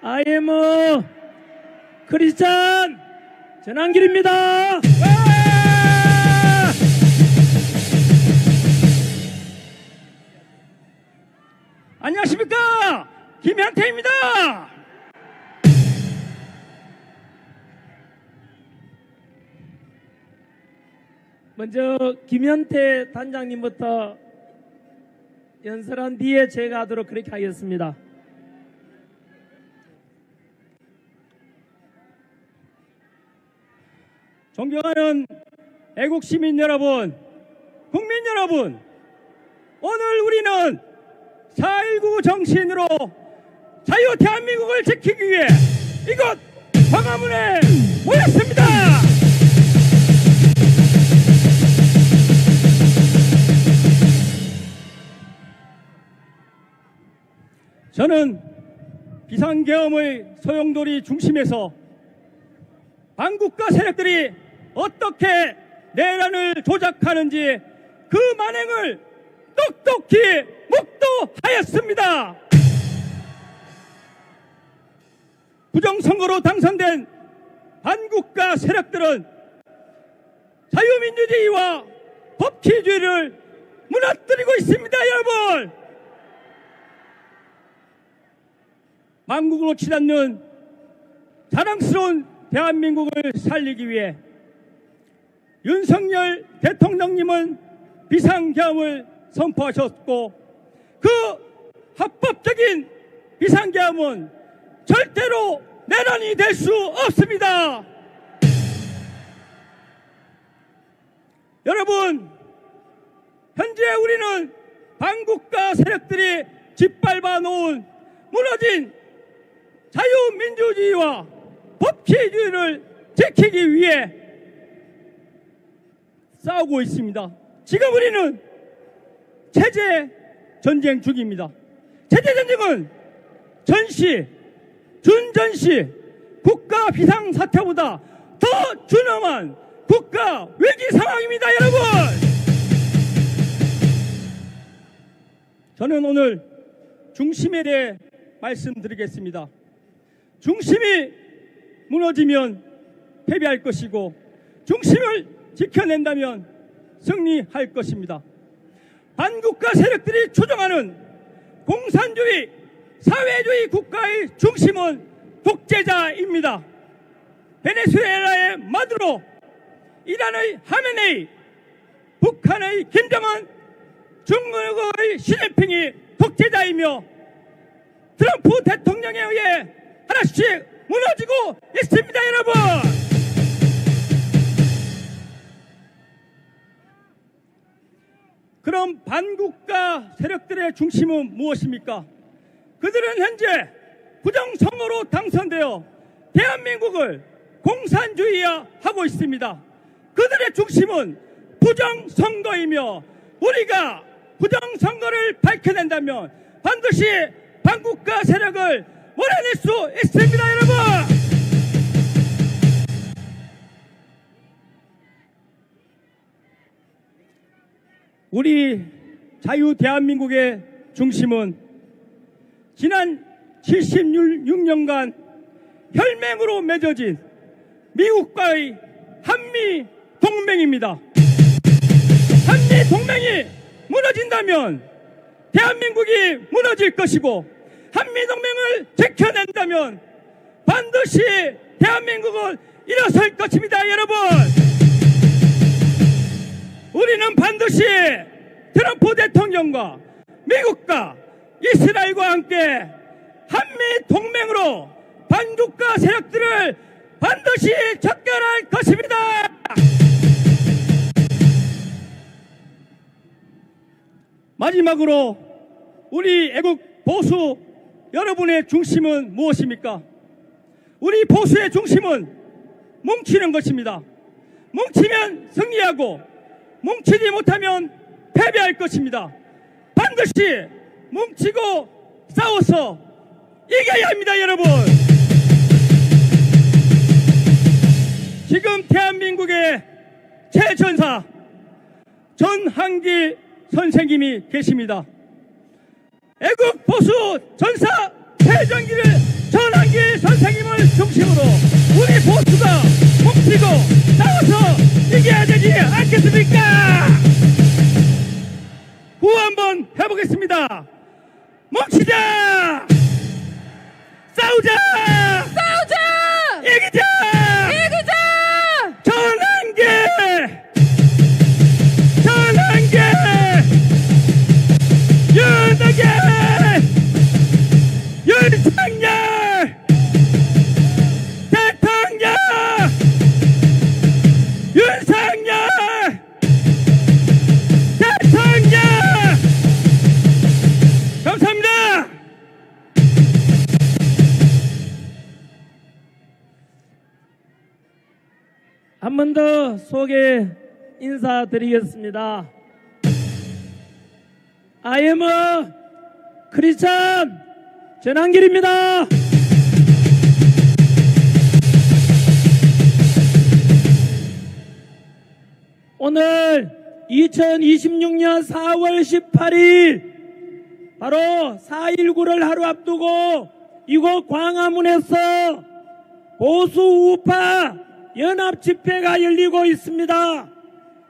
I am 크리스찬 전한길입니다. 안녕하십니까, 김현태입니다. 먼저 김현태 단장님부터 연설한 뒤에 제가 하도록 그렇게 하겠습니다. 존경하는 애국 시민 여러분, 국민 여러분, 오늘 우리는 4.19 정신으로 자유 대한민국을 지키기 위해 이곳 광화문에 모였습니다. 저는 비상계엄의 소용돌이 중심에서 반국가 세력들이 어떻게 내란을 조작하는지 그 만행을 똑똑히 목도하였습니다. 부정선거로 당선된 반국가 세력들은 자유민주주의와 법치주의를 무너뜨리고 있습니다. 여러분, 만국으로 치닫는 자랑스러운 대한민국을 살리기 위해 윤석열 대통령님은 비상계엄을 선포하셨고, 그 합법적인 비상계엄은 절대로 내란이 될 수 없습니다. 여러분, 현재 우리는 반국가 세력들이 짓밟아 놓은 무너진 자유민주주의와 법치주의를 지키기 위해 싸우고 있습니다. 지금 우리는 체제 전쟁 중입니다. 체제 전쟁은 전시, 준전시, 국가 비상사태보다 더 준엄한 국가 위기 상황입니다. 여러분, 저는 오늘 중심에 대해 말씀드리겠습니다. 중심이 무너지면 패배할 것이고, 중심을 지켜낸다면 승리할 것입니다. 반국가 세력들이 추종하는 공산주의, 사회주의 국가의 중심은 독재자입니다. 베네수엘라의 마두로, 이란의 하메네이, 북한의 김정은, 중국의 시진핑이 독재자이며 트럼프 대통령에 의해 하나씩 무너지고 있습니다. 여러분, 그럼 반국가 세력들의 중심은 무엇입니까? 그들은 현재 부정선거로 당선되어 대한민국을 공산주의화하고 있습니다. 그들의 중심은 부정선거이며, 우리가 부정선거를 밝혀낸다면 반드시 반국가 세력을 몰아낼 수 있습니다. 여러분, 우리 자유 대한민국의 중심은 지난 76년간 혈맹으로 맺어진 미국과의 한미 동맹입니다. 한미 동맹이 무너진다면 대한민국이 무너질 것이고, 한미 동맹을 지켜낸다면 반드시 대한민국은 일어설 것입니다. 여러분, 우리는 반드시 트럼프 대통령과 미국과 이스라엘과 함께 한미 동맹으로 반국가 세력들을 반드시 척결할 것입니다. 마지막으로 우리 애국 보수 여러분의 중심은 무엇입니까? 우리 보수의 중심은 뭉치는 것입니다. 뭉치면 승리하고, 뭉치지 못하면 패배할 것입니다. 반드시 뭉치고 싸워서 이겨야 합니다. 여러분, 지금 대한민국의 최전사 전한길 선생님이 계십니다. 애국 보수 전사 폐! 최정기를 전환길 선생님을 중심으로 우리 보수가 뭉치고 싸워서 이겨야 되지 않겠습니까? 구호 한번 해보겠습니다. 뭉치자! 싸우자! 싸우자! 이기자! 이기자! 전환길! 전환길! 윤석열! 윤석열! 대통령! 윤석열! 대통령! 감사합니다. 한 번 더 소개 인사드리겠습니다. I am a Christian 전환길입니다. 오늘 2026년 4월 18일 바로 4.19를 하루 앞두고 이곳 광화문에서 보수 우파 연합 집회가 열리고 있습니다.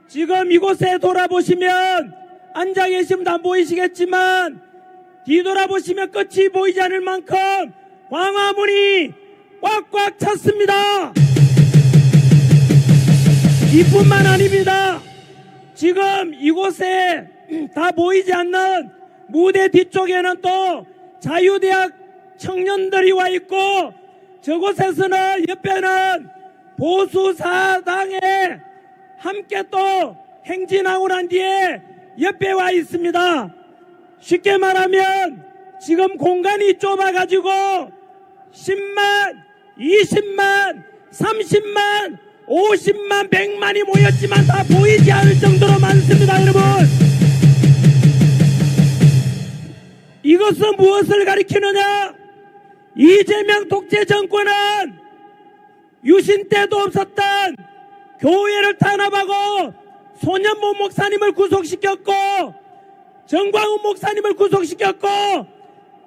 지금 이곳에 돌아보시면 앉아 계시면 안 보이시겠지만 뒤돌아보시면 끝이 보이지 않을 만큼 광화문이 꽉꽉 찼습니다. 이뿐만 아닙니다. 지금 이곳에 다 보이지 않는 무대 뒤쪽에는 또 자유대학 청년들이 와 있고 저곳에서는 옆에는 보수사당에 함께 또 행진하고 난 뒤에 옆에 와 있습니다. 쉽게 말하면 지금 공간이 좁아가지고 10만, 20만, 30만, 50만, 100만이 모였지만 다 보이지 않을 정도로 많습니다. 여러분, 이것은 무엇을 가리키느냐? 이재명 독재 정권은 유신 때도 없었던 교회를 탄압하고 손현보 목사님을 구속시켰고 정광훈 목사님을 구속시켰고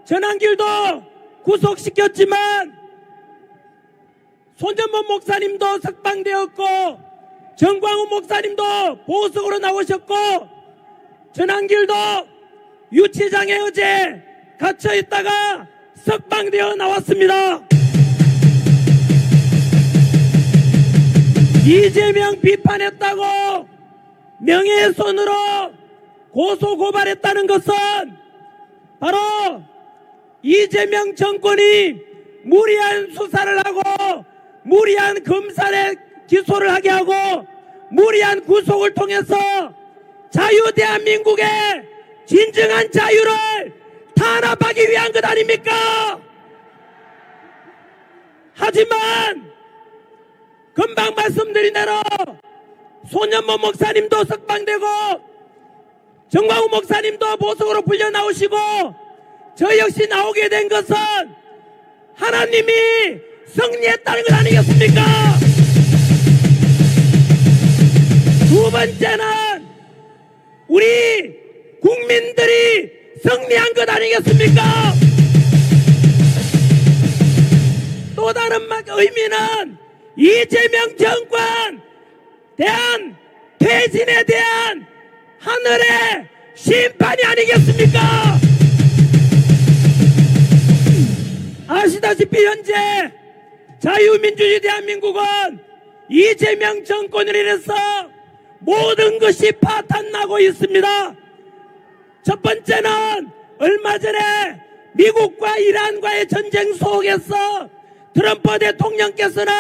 전환길도 구속시켰지만 손현보 목사님도 석방되었고 정광훈 목사님도 보석으로 나오셨고 전환길도 유치장에 어제 갇혀있다가 석방되어 나왔습니다. 이재명 비판했다고 명예훼손으로 고소고발했다는 것은 바로 이재명 정권이 무리한 수사를 하고 무리한 검찰에 기소를 하게 하고 무리한 구속을 통해서 자유대한민국의 진정한 자유를 탄압하기 위한 것 아닙니까? 하지만 금방 말씀드린 대로 손현보 목사님도 석방되고 정광훈 목사님도 보석으로 풀려 나오시고 저 역시 나오게 된 것은 하나님이 승리했다는 것 아니겠습니까? 두 번째는 우리 국민들이 승리한 것 아니겠습니까? 또 다른 의미는 이재명 정권 대한 퇴진에 대한 하늘의 심판이 아니겠습니까? 아시다시피 현재 자유민주주의 대한민국은 이재명 정권으로 인해서 모든 것이 파탄나고 있습니다. 첫 번째는 얼마 전에 미국과 이란과의 전쟁 속에서 트럼프 대통령께서는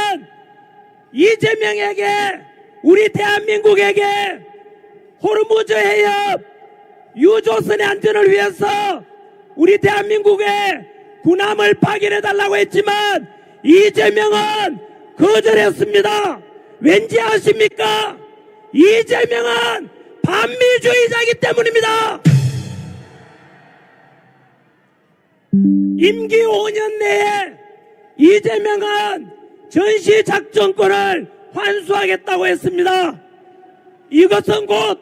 이재명에게 우리 대한민국에게 호르무즈 해협 유조선의 안전을 위해서 우리 대한민국의 군함을 파견해달라고 했지만 이재명은 거절했습니다. 왠지 아십니까? 이재명은 반미주의자이기 때문입니다. 임기 5년 내에 이재명은 전시작전권을 환수하겠다고 했습니다. 이것은 곧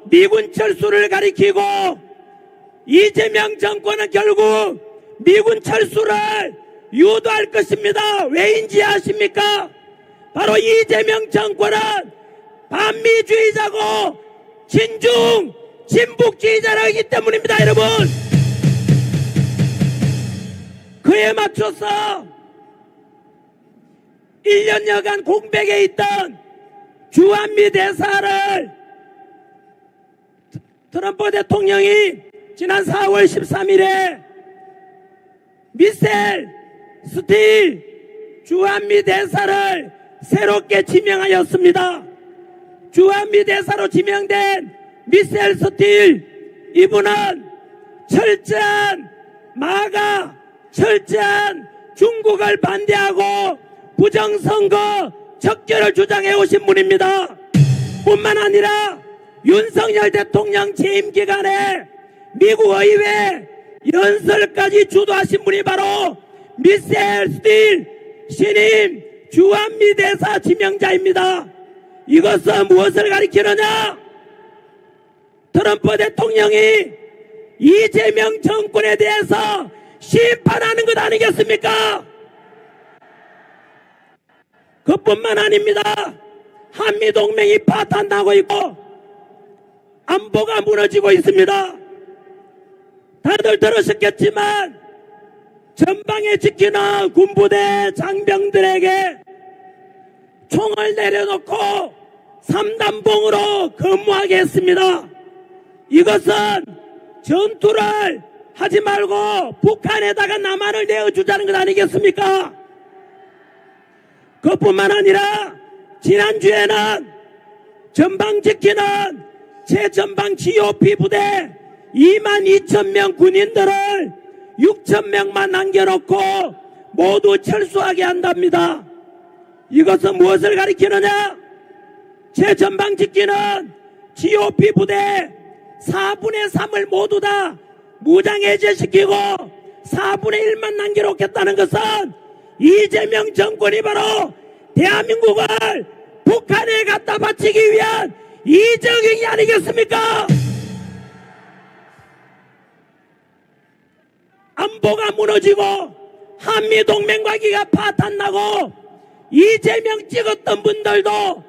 미군 철수를 가리키고 이재명 정권은 결국 미군 철수를 유도할 것입니다. 왜인지 아십니까? 바로 이재명 정권은 반미주의자고 친중 진북주의자라기 때문입니다. 여러분, 그에 맞춰서 1년여간 공백에 있던 주한미 대사를 트럼프 대통령이 지난 4월 13일에 미셀 스틸 주한미 대사를 새롭게 지명하였습니다. 주한미 대사로 지명된 미셀 스틸, 이분은 철저한 마가, 철저한 중국을 반대하고 부정선거 척결을 주장해 오신 분입니다. 뿐만 아니라 윤석열 대통령 재임 기간에 미국 의회 연설까지 주도하신 분이 바로 미셀 스틸 신임 주한미 대사 지명자입니다. 이것은 무엇을 가리키느냐? 트럼프 대통령이 이재명 정권에 대해서 심판하는 것 아니겠습니까? 그뿐만 아닙니다. 한미동맹이 파탄나고 있고 안보가 무너지고 있습니다. 다들 들으셨겠지만 전방에 지키는 군부대 장병들에게 총을 내려놓고 3단봉으로 근무하게 했습니다. 이것은 전투를 하지 말고 북한에다가 남한을 내어주자는 것 아니겠습니까? 그뿐만 아니라 지난주에는 전방 지키는 최전방 GOP 부대 22,000명 군인들을 6,000명만 남겨놓고 모두 철수하게 한답니다. 이것은 무엇을 가리키느냐? 최전방 지키는 GOP 부대 4분의 3을 모두 다 무장해제시키고 4분의 1만 남겨놓겠다는 것은 이재명 정권이 바로 대한민국을 북한에 갖다 바치기 위한 이정행위 아니겠습니까? 안보가 무너지고 한미동맹관계가 파탄나고 이재명 찍었던 분들도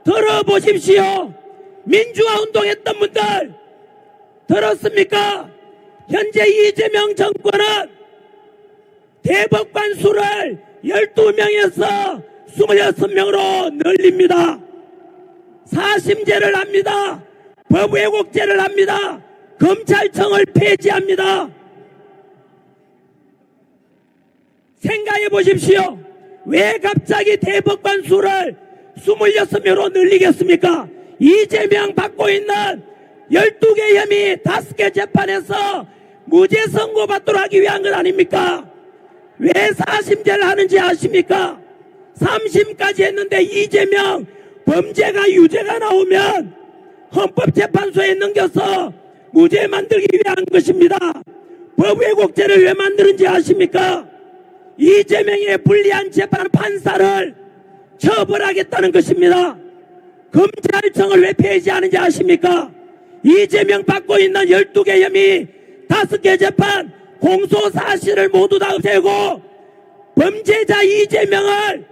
들어보십시오. 민주화 운동했던 분들 들었습니까? 현재 이재명 정권은 대법관 수를 12명에서 26명으로 늘립니다. 사심제를 합니다. 법왜곡죄를 합니다. 검찰청을 폐지합니다. 생각해 보십시오. 왜 갑자기 대법관 수를 26명으로 늘리겠습니까? 이재명 받고 있는 12개 혐의 5개 재판에서 무죄 선고받도록 하기 위한 것 아닙니까? 왜 4심제를 하는지 아십니까? 3심까지 했는데 이재명 범죄가 유죄가 나오면 헌법재판소에 넘겨서 무죄 만들기 위한 것입니다. 법왜곡죄를 왜 만드는지 아십니까? 이재명의 불리한 재판 판사를 처벌하겠다는 것입니다. 검찰청을 왜 폐지하는지 아십니까? 이재명 받고 있는 12개 혐의 5개 재판 공소사실을 모두 다 없애고 범죄자 이재명을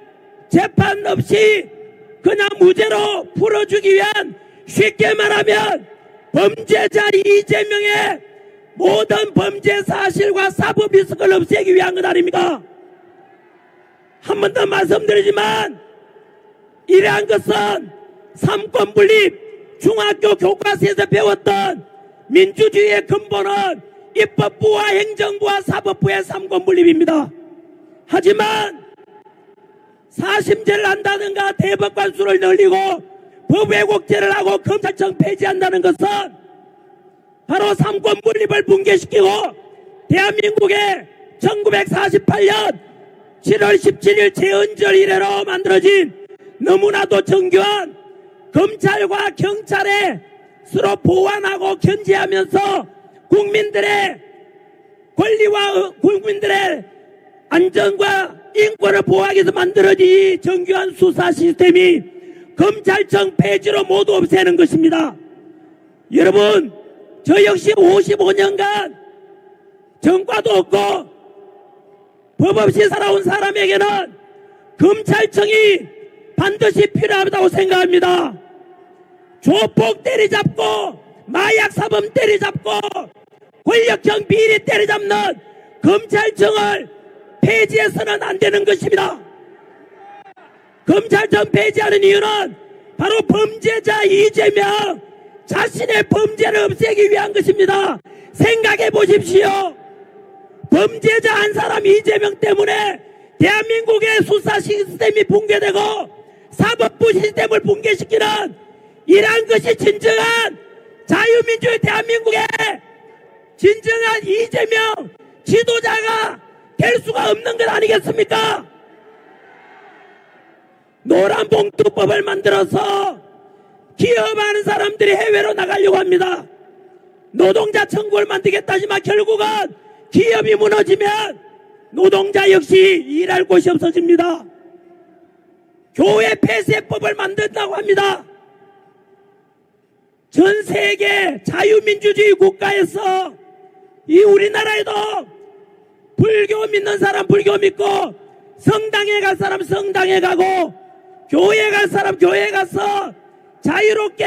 재판 없이 그냥 무죄로 풀어주기 위한, 쉽게 말하면 범죄자 이재명의 모든 범죄 사실과 사법 리스크를 없애기 위한 것 아닙니까? 한 번 더 말씀드리지만 이러한 것은 삼권분립, 중학교 교과서에서 배웠던 민주주의의 근본은 입법부와 행정부와 사법부의 삼권분립입니다. 하지만 사심제를 한다든가 대법관 수를 늘리고 법왜곡죄를 하고 검찰청 폐지한다는 것은 바로 삼권분립을 붕괴시키고 대한민국의 1948년 7월 17일 재헌절 이래로 만들어진 너무나도 정교한 검찰과 경찰의 서로 보완하고 견제하면서 국민들의 권리와 국민들의 안전과 인권을 보호하기 위해서 만들어진 이 정교한 수사 시스템이 검찰청 폐지로 모두 없애는 것입니다. 여러분, 저 역시 55년간 전과도 없고 법 없이 살아온 사람에게는 검찰청이 반드시 필요하다고 생각합니다. 조폭 때리잡고 마약 사범 때리잡고 권력형 비리 때리잡는 검찰청을 폐지해서는 안 되는 것입니다. 검찰청 폐지하는 이유는 바로 범죄자 이재명 자신의 범죄를 없애기 위한 것입니다. 생각해 보십시오. 범죄자 한 사람 이재명 때문에 대한민국의 수사 시스템이 붕괴되고 사법부 시스템을 붕괴시키는 이러한 것이 진정한 자유민주의 대한민국의 진정한 이재명 지도자가 될 수가 없는 것 아니겠습니까? 노란봉투법을 만들어서 기업하는 사람들이 해외로 나가려고 합니다. 노동자 천국을 만들겠다지만 결국은 기업이 무너지면 노동자 역시 일할 곳이 없어집니다. 교회 폐쇄법을 만든다고 합니다. 전 세계 자유민주주의 국가에서 이 우리나라에도 불교 믿는 사람 불교 믿고 성당에 갈 사람 성당에 가고 교회 갈 사람 교회 가서 자유롭게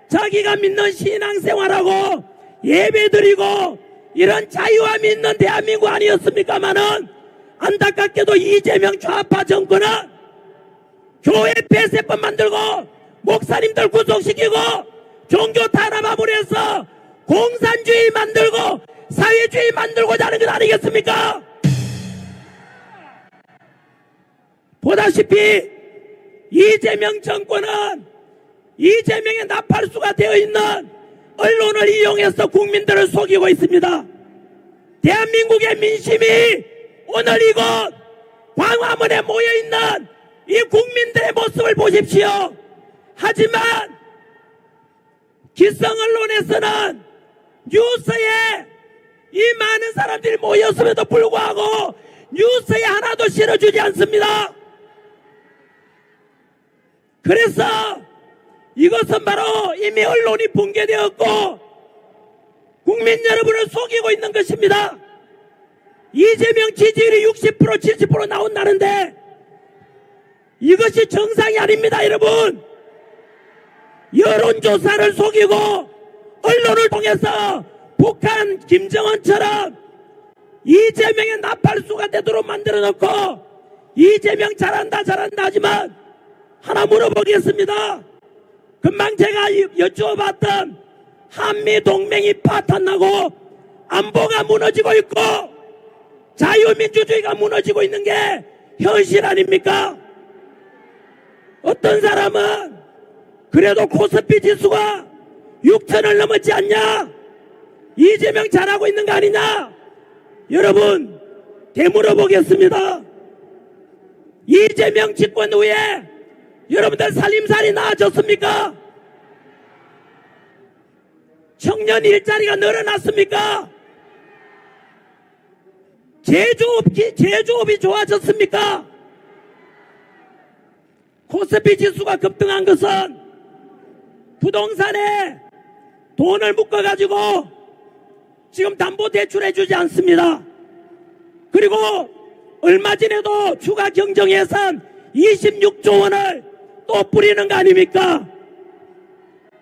자기가 믿는 신앙생활하고 예배드리고 이런 자유함이 있는 대한민국 아니었습니까마는 안타깝게도 이재명 좌파 정권은 교회 폐쇄법 만들고 목사님들 구속시키고 종교 탄압함으로 해서 공산주의 만들고 사회주의 만들고자 하는 것 아니겠습니까? 보다시피 이재명 정권은 이재명의 나팔수가 되어 있는 언론을 이용해서 국민들을 속이고 있습니다. 대한민국의 민심이 오늘 이곳 광화문에 모여있는 이 국민들의 모습을 보십시오. 하지만 기성 언론에서는 뉴스에 이 많은 사람들이 모였음에도 불구하고 뉴스에 하나도 실어주지 않습니다. 그래서 이것은 바로 이미 언론이 붕괴되었고 국민 여러분을 속이고 있는 것입니다. 이재명 지지율이 60% 70% 나온다는데 이것이 정상이 아닙니다. 여러분, 여론조사를 속이고 언론을 통해서 북한 김정은처럼 이재명의 나팔수가 되도록 만들어 놓고 이재명 잘한다 잘한다 하지만 하나 물어보겠습니다. 금방 제가 여쭈어봤던 한미동맹이 파탄나고 안보가 무너지고 있고 자유민주주의가 무너지고 있는 게 현실 아닙니까? 어떤 사람은 그래도 코스피 지수가 6천을 넘었지 않냐? 이재명 잘하고 있는 거 아니냐? 여러분, 되물어보겠습니다. 이재명 집권 후에 여러분들 살림살이 나아졌습니까? 청년 일자리가 늘어났습니까? 제조업이 좋아졌습니까? 코스피 지수가 급등한 것은 부동산에 돈을 묶어가지고 지금 담보대출 해주지 않습니다. 그리고 얼마 전에도 추가 경정 예산 26조 원을 또 뿌리는 거 아닙니까?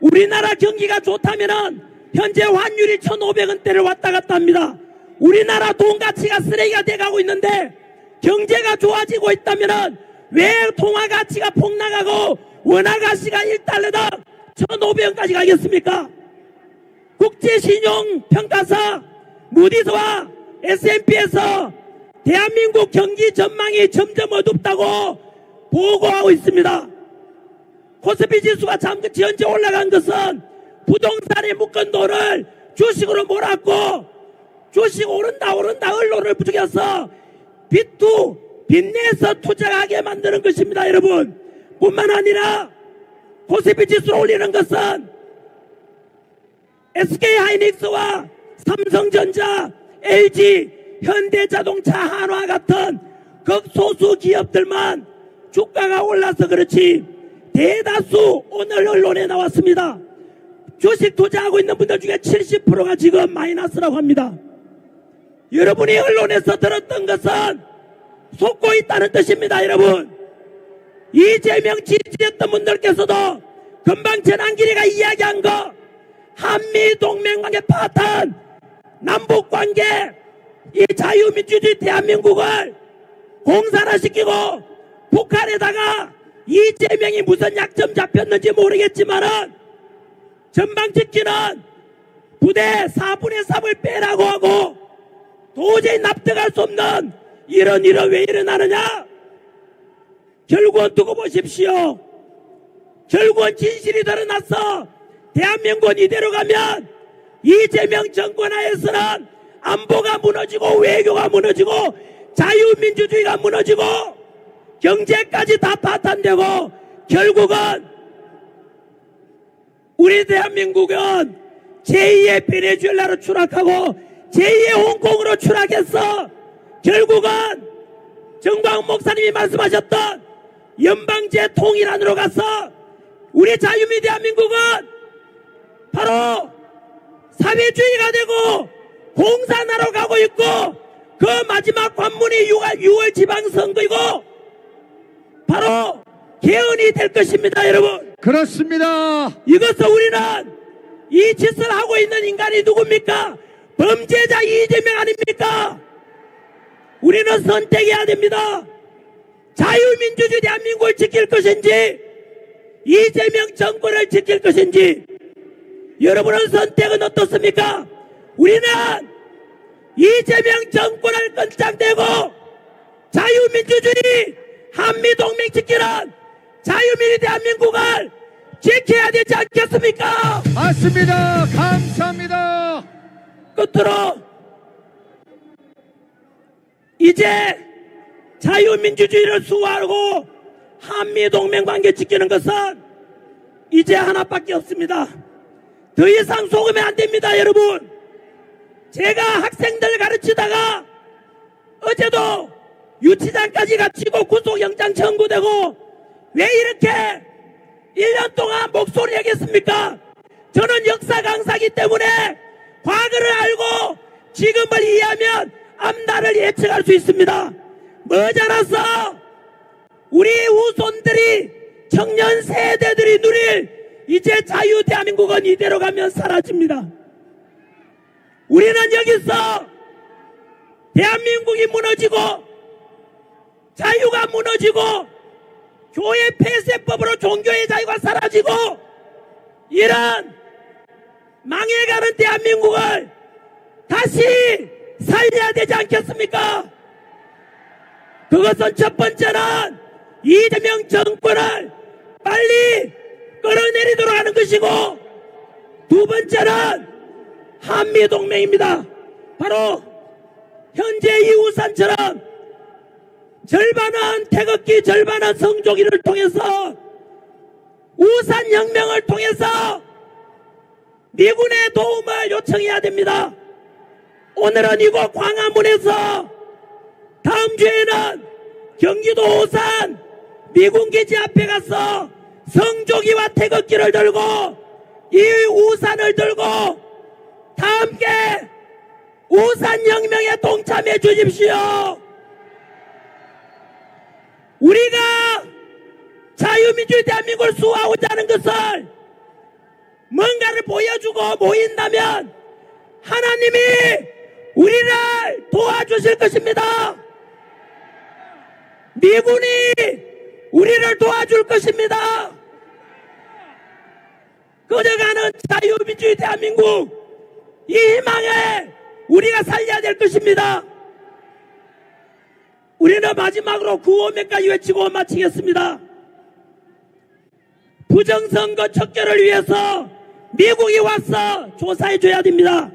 우리나라 경기가 좋다면은 현재 환율이 1,500원대를 왔다 갔다 합니다. 우리나라 돈 가치가 쓰레기가 돼가고 있는데 경제가 좋아지고 있다면은 왜 통화 가치가 폭락하고 원화 가치가 1달러당 1,500원까지 가겠습니까? 국제신용평가사 무디스와 S&P에서 대한민국 경기 전망이 점점 어둡다고 보고하고 있습니다. 코스피 지수가 현재 올라간 것은 부동산에 묶은 돈을 주식으로 몰았고 주식 오른다 언론을 부추겨서 빚내서 투자하게 만드는 것입니다. 여러분, 뿐만 아니라 코스피 지수를 올리는 것은 SK하이닉스와 삼성전자, LG, 현대자동차, 한화 같은 극소수 기업들만 주가가 올라서 그렇지 대다수 오늘 언론에 나왔습니다. 주식 투자하고 있는 분들 중에 70%가 지금 마이너스라고 합니다. 여러분이 언론에서 들었던 것은 속고 있다는 뜻입니다. 여러분, 이재명 지지했던 분들께서도 금방 전한길이가 이야기한 거 한미동맹관계 파탄, 남북관계, 이 자유민주주의 대한민국을 공산화시키고 북한에다가 이재명이 무슨 약점 잡혔는지 모르겠지만은 전방직기는 부대 4분의 3을 빼라고 하고 도저히 납득할 수 없는 이런 일은 왜 일어나느냐? 결국은 두고 보십시오. 결국은 진실이 드러났어. 대한민국은 이대로 가면 이재명 정권 하에서는 안보가 무너지고 외교가 무너지고 자유민주주의가 무너지고 경제까지 다 파탄되고 결국은 우리 대한민국은 제2의 베네수엘라로 추락하고 제2의 홍콩으로 추락했어. 결국은 정광훈 목사님이 말씀하셨던 연방제 통일안으로 가서 우리 자유민주 대한민국은 바로 사회주의가 되고 공산화로 가고 있고 그 마지막 관문이 6월 지방선거이고 바로 개헌이 될 것입니다. 여러분, 그렇습니다. 이것을 우리는 이 짓을 하고 있는 인간이 누굽니까? 범죄자 이재명 아닙니까? 우리는 선택해야 됩니다. 자유민주주의 대한민국을 지킬 것인지 이재명 정권을 지킬 것인지 여러분의 선택은 어떻습니까? 우리는 이재명 정권을 끈짝대고 자유민주주의 한미동맹 지키는 자유민주주의 대한민국을 지켜야 되지 않겠습니까? 맞습니다. 감사합니다. 끝으로 이제 자유민주주의를 수호하고 한미동맹 관계 지키는 것은 이제 하나밖에 없습니다. 더 이상 속으면 안 됩니다. 여러분, 제가 학생들 가르치다가 어제도 유치장까지 갇히고 구속영장 청구되고 왜 이렇게 1년 동안 목소리 하겠습니까? 저는 역사 강사이기 때문에 과거를 알고 지금을 이해하면 앞날을 예측할 수 있습니다. 머지않아서 우리 후손들이 청년 세대들이 누릴 이제 자유 대한민국은 이대로 가면 사라집니다. 우리는 여기서 대한민국이 무너지고 자유가 무너지고 교회 폐쇄법으로 종교의 자유가 사라지고 이런 망해가는 대한민국을 다시 살려야 되지 않겠습니까? 그것은 첫 번째는 이재명 정권을 빨리 끌어내리도록 하는 것이고 두 번째는 한미동맹입니다. 바로 현재 이 우산처럼 절반은 태극기 절반은 성조기를 통해서 우산혁명을 통해서 미군의 도움을 요청해야 됩니다. 오늘은 이곳 광화문에서 다음 주에는 경기도 오산 미군기지 앞에 가서 성조기와 태극기를 들고 이 우산을 들고 다 함께 우산혁명에 동참해 주십시오. 우리가 자유민주주의 대한민국을 수호하고자 하는 것을 뭔가를 보여주고 모인다면 하나님이 우리를 도와주실 것입니다. 미군이 우리를 도와줄 것입니다. 꺼져가는 자유민주주의 대한민국 이 희망에 우리가 살려야 될 것입니다. 우리는 마지막으로 구호명까지 외치고 마치겠습니다. 부정선거 척결을 위해서 미국이 와서 조사해 줘야 됩니다.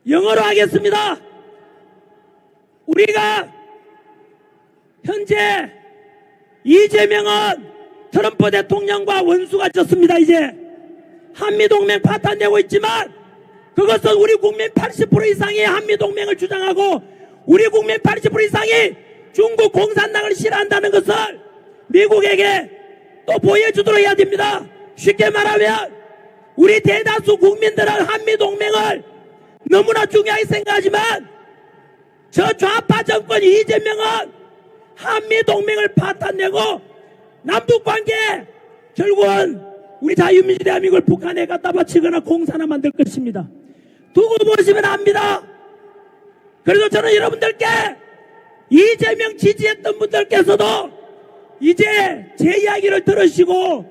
영어로 하겠습니다. 우리가 현재 이재명은 트럼프 대통령과 원수가 졌습니다. 이제 한미동맹 파탄되고 있지만 그것은 우리 국민 80% 이상이 한미동맹을 주장하고 우리 국민 80% 이상이 중국 공산당을 싫어한다는 것을 미국에게 또 보여주도록 해야 됩니다. 쉽게 말하면 우리 대다수 국민들은 한미동맹을 너무나 중요하게 생각하지만 저 좌파 정권 이재명은 한미동맹을 파탄내고 남북관계 결국은 우리 자유민주 대한민국을 북한에 갖다 바치거나 공산화 만들 것입니다. 두고 보시면 압니다. 그래서 저는 여러분들께 이재명 지지했던 분들께서도 이제 제 이야기를 들으시고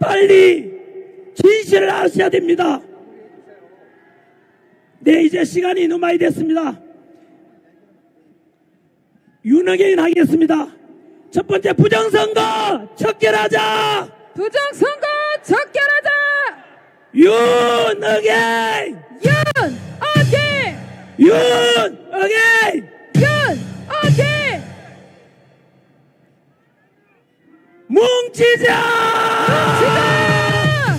빨리 진실을 아셔야 됩니다. 네, 이제 시간이 너무 많이 됐습니다. 윤핵관 하겠습니다. 첫 번째 부정선거 척결하자. 부정선거 척결하자. 윤핵관 윤어게 윤핵관 윤어게 뭉치자 지다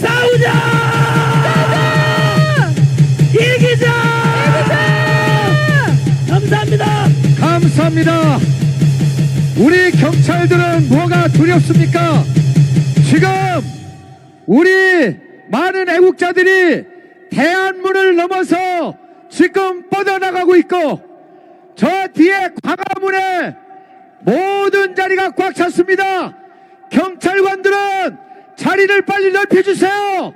싸우자 이기자 감사합니다. 감사합니다. 우리 경찰들은 뭐가 두렵습니까? 지금 우리 많은 애국자들이 대한문을 넘어서 지금 뻗어나가고 있고 저 뒤에 광화문에 모든 자리가 꽉 찼습니다. 경찰관들은 자리를 빨리 넓혀주세요.